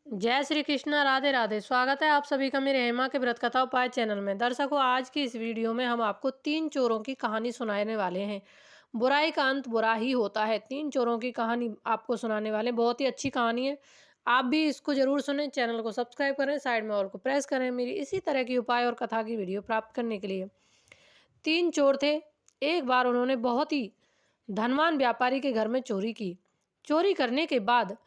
जय श्री कृष्णा, राधे राधे। स्वागत है आप सभी का मेरे हेमा के व्रत कथा उपाय चैनल में। दर्शकों, आज की इस वीडियो में हम आपको 3 चोरों की कहानी सुनाने वाले हैं। बुराई का अंत बुरा ही होता है। 3 चोरों की कहानी आपको सुनाने वाले हैं। बहुत ही अच्छी कहानी है, आप भी इसको जरूर सुनें। चैनल को सब्सक्राइब करें, साइड में ऑल को प्रेस करें मेरी इसी तरह की उपाय और कथा की वीडियो प्राप्त करने के लिए। 3 चोर थे। एक बार उन्होंने बहुत ही धनवान व्यापारी के घर में चोरी की। चोरी करने के बाद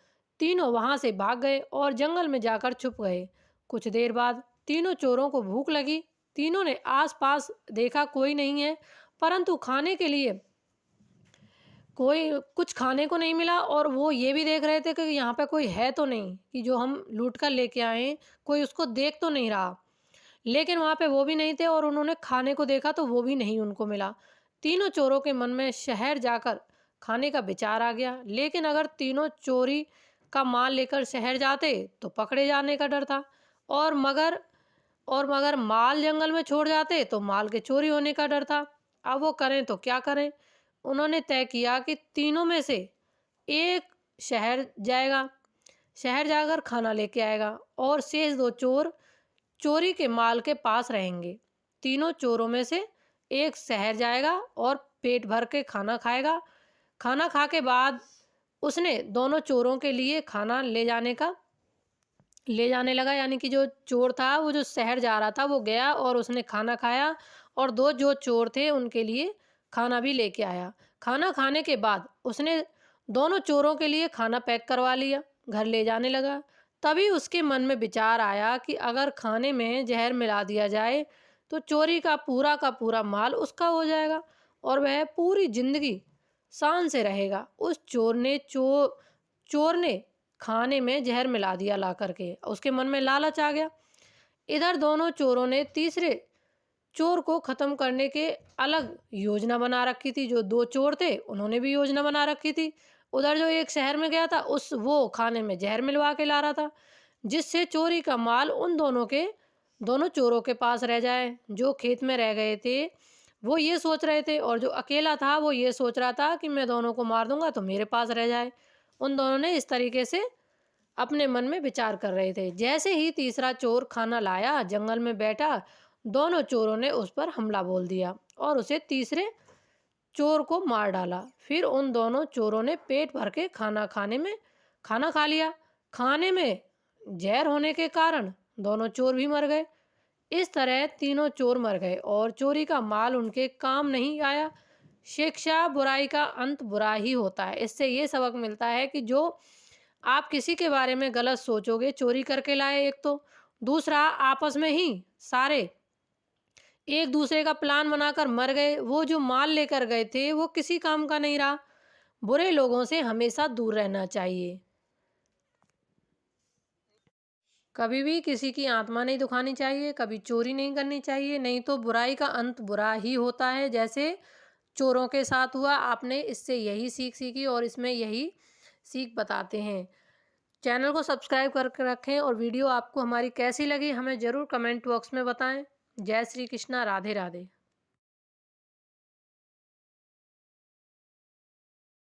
तीनों वहां से भाग गए और जंगल में जाकर छुप गए। कुछ देर बाद तीनों चोरों को भूख लगी। तीनों ने आसपास देखा, कोई नहीं है, परंतु खाने के लिए कोई कुछ खाने को नहीं मिला। और वो ये भी देख रहे थे कि यहाँ पे कोई है तो नहीं, कि जो हम लूट कर लेके आए हैं कोई उसको देख तो नहीं रहा। लेकिन वहाँ पे वो भी नहीं थे और उन्होंने खाने को देखा तो वो भी नहीं उनको मिला। तीनों चोरों के मन में शहर जाकर खाने का विचार आ गया। लेकिन अगर तीनों चोरी का माल लेकर शहर जाते तो पकड़े जाने का डर था, और मगर माल जंगल में छोड़ जाते तो माल के चोरी होने का डर था। अब वो करें तो क्या करें। उन्होंने तय किया कि तीनों में से एक शहर जाएगा, शहर जाकर खाना लेके आएगा और शेष 2 चोर चोरी के माल के पास रहेंगे। तीनों चोरों में से एक शहर जाएगा और पेट भर के खाना खाएगा। खाना खा के बाद उसने दोनों चोरों के लिए खाना ले जाने लगा। यानी कि जो चोर था वो जो शहर जा रहा था वो गया और उसने खाना खाया, और 2 जो चोर थे उनके लिए खाना भी लेके आया। खाना खाने के बाद उसने दोनों चोरों के लिए खाना पैक करवा लिया, घर ले जाने लगा। तभी उसके मन में विचार आया कि अगर खाने में जहर मिला दिया जाए तो चोरी का पूरा माल उसका हो जाएगा और वह पूरी जिंदगी शान से रहेगा। उस चोर ने खाने में जहर मिला दिया ला करके। उसके मन में लालच आ गया। इधर दोनों चोरों ने तीसरे चोर को खत्म करने के अलग योजना बना रखी थी। जो 2 चोर थे उन्होंने भी योजना बना रखी थी। उधर जो एक शहर में गया था वो खाने में जहर मिलवा के ला रहा था, जिससे चोरी का माल उन दोनों चोरों के पास रह जाए। जो खेत में रह गए थे वो ये सोच रहे थे, और जो अकेला था वो ये सोच रहा था कि मैं दोनों को मार दूंगा तो मेरे पास रह जाए। उन दोनों ने इस तरीके से अपने मन में विचार कर रहे थे। जैसे ही तीसरा चोर खाना लाया, जंगल में बैठा, दोनों चोरों ने उस पर हमला बोल दिया और उसे तीसरे चोर को मार डाला। फिर उन दोनों चोरों ने पेट भर के खाना खा लिया। खाने में जहर होने के कारण दोनों चोर भी मर गए। इस तरह तीनों चोर मर गए और चोरी का माल उनके काम नहीं आया। शिक्षा, बुराई का अंत बुरा ही होता है। इससे ये सबक मिलता है कि जो आप किसी के बारे में गलत सोचोगे, चोरी करके लाए एक तो, दूसरा आपस में ही सारे एक दूसरे का प्लान बनाकर मर गए। वो जो माल लेकर गए थे वो किसी काम का नहीं रहा। बुरे लोगों से हमेशा दूर रहना चाहिए। कभी भी किसी की आत्मा नहीं दुखानी चाहिए, कभी चोरी नहीं करनी चाहिए, नहीं तो बुराई का अंत बुरा ही होता है। जैसे चोरों के साथ हुआ, आपने इससे यही सीख सीखी और इसमें यही सीख बताते हैं। चैनल को सब्सक्राइब करके रखें और वीडियो आपको हमारी कैसी लगी हमें ज़रूर कमेंट बॉक्स में बताएं। जय श्री कृष्णा, राधे राधे।